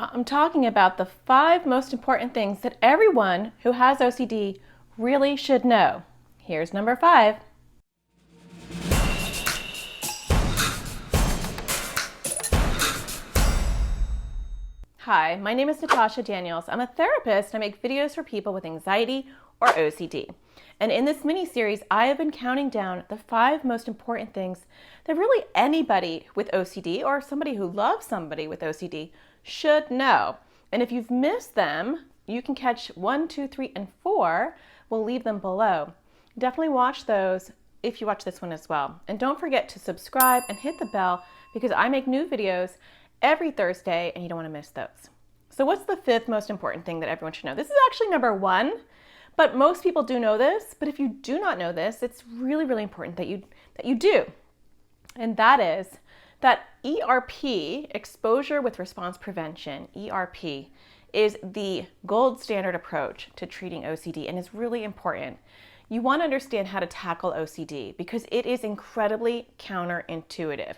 I'm talking about the 5 most important things that everyone who has OCD really should know. Here's number 5. Hi, my name is Natasha Daniels. I'm a therapist and I make videos for people with anxiety or OCD. And in this mini-series, I have been counting down the 5 most important things that really anybody with OCD or somebody who loves somebody with OCD should know. And if you've missed them, you can catch 1, 2, 3, and 4. We'll leave them below. Definitely watch those if you watch this one as well. And don't forget to subscribe and hit the bell because I make new videos every Thursday and you don't want to miss those. So what's the 5th most important thing that everyone should know? This is actually number 1, but most people do know this. But if you do not know this, it's really, really important that you do. And that is that ERP, exposure with response prevention, ERP, is the gold standard approach to treating OCD and is really important. You want to understand how to tackle OCD because it is incredibly counterintuitive.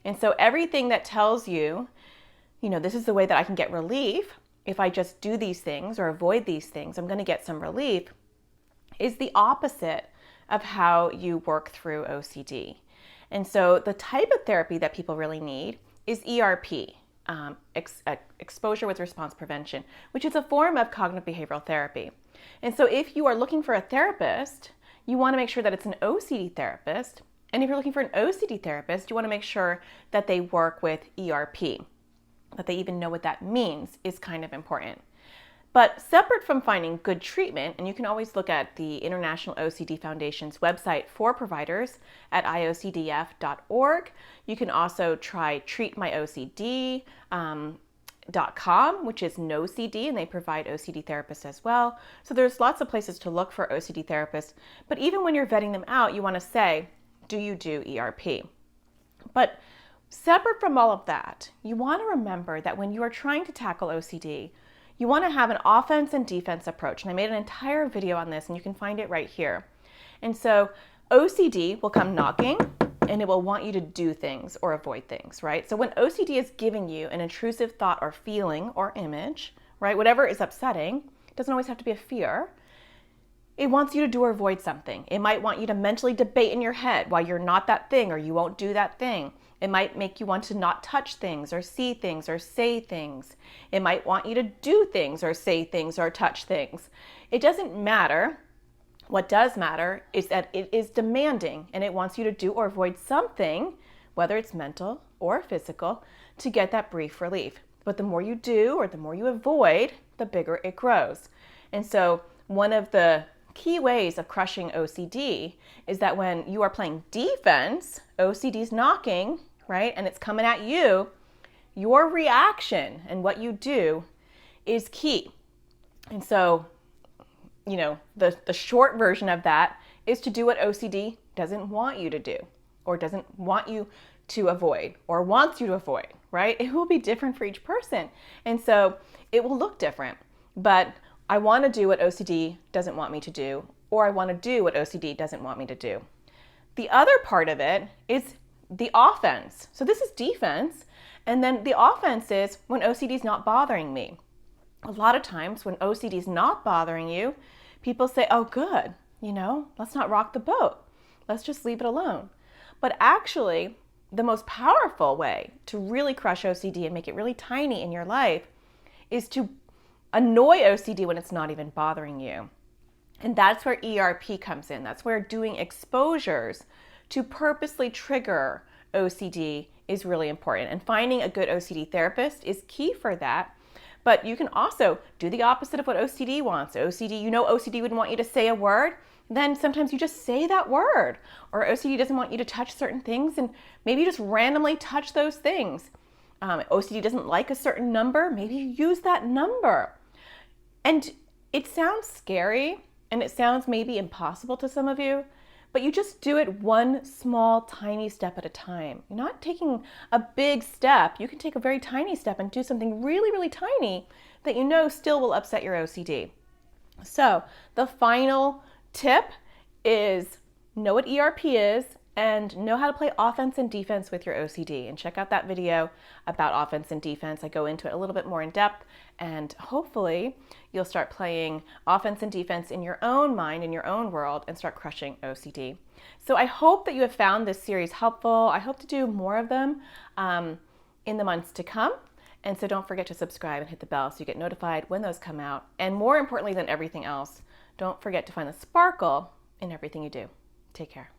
And so everything that tells you, this is the way that I can get relief if I just do these things or avoid these things, I'm going to get some relief, is the opposite of how you work through OCD. And so the type of therapy that people really need is ERP, exposure with response prevention, which is a form of cognitive behavioral therapy. And so if you are looking for a therapist, you want to make sure that it's an OCD therapist. And if you're looking for an OCD therapist, you want to make sure that they work with ERP, that they even know what that means is kind of important. But separate from finding good treatment, and you can always look at the International OCD Foundation's website for providers at iocdf.org. You can also try treatmyocd.com, which is NOCD, and they provide OCD therapists as well. So there's lots of places to look for OCD therapists. But even when you're vetting them out, you want to say, do you do ERP? But separate from all of that, you want to remember that when you are trying to tackle OCD, you want to have an offense and defense approach. And I made an entire video on this and you can find it right here. And so OCD will come knocking and it will want you to do things or avoid things, right? So when OCD is giving you an intrusive thought or feeling or image, right, whatever is upsetting, it doesn't always have to be a fear. It wants you to do or avoid something. It might want you to mentally debate in your head why you're not that thing or you won't do that thing. It might make you want to not touch things or see things or say things. It might want you to do things or say things or touch things. It doesn't matter. What does matter is that it is demanding and it wants you to do or avoid something, whether it's mental or physical, to get that brief relief. But the more you do or the more you avoid, the bigger it grows. And so one of the key ways of crushing OCD is that when you are playing defense, OCD's knocking, right, and it's coming at you, your reaction and what you do is key. And so, the short version of that is to do what OCD doesn't want you to do or doesn't want you to avoid or wants you to avoid, right? It will be different for each person. And so it will look different, but I want to do what OCD doesn't want me to do, or I want to do what OCD doesn't want me to do. The other part of it is the offense. So this is defense, and then the offense is when OCD is not bothering me. A lot of times when OCD is not bothering you, people say, oh, good, let's not rock the boat. Let's just leave it alone. But actually, the most powerful way to really crush OCD and make it really tiny in your life is to annoy OCD when it's not even bothering you. And that's where ERP comes in. That's where doing exposures to purposely trigger OCD is really important. And finding a good OCD therapist is key for that. But you can also do the opposite of what OCD wants. OCD wouldn't want you to say a word. Then sometimes you just say that word. Or OCD doesn't want you to touch certain things and maybe you just randomly touch those things. OCD doesn't like a certain number. Maybe you use that number. And it sounds scary and it sounds maybe impossible to some of you, but you just do it one small, tiny step at a time. You're not taking a big step. You can take a very tiny step and do something really, really tiny that still will upset your OCD. So the final tip is know what ERP is and know how to play offense and defense with your OCD. And check out that video about offense and defense. I go into it a little bit more in depth, and hopefully you'll start playing offense and defense in your own mind, in your own world, and start crushing OCD. So I hope that you have found this series helpful. I hope to do more of them in the months to come. And so don't forget to subscribe and hit the bell so you get notified when those come out. And more importantly than everything else, don't forget to find the sparkle in everything you do. Take care.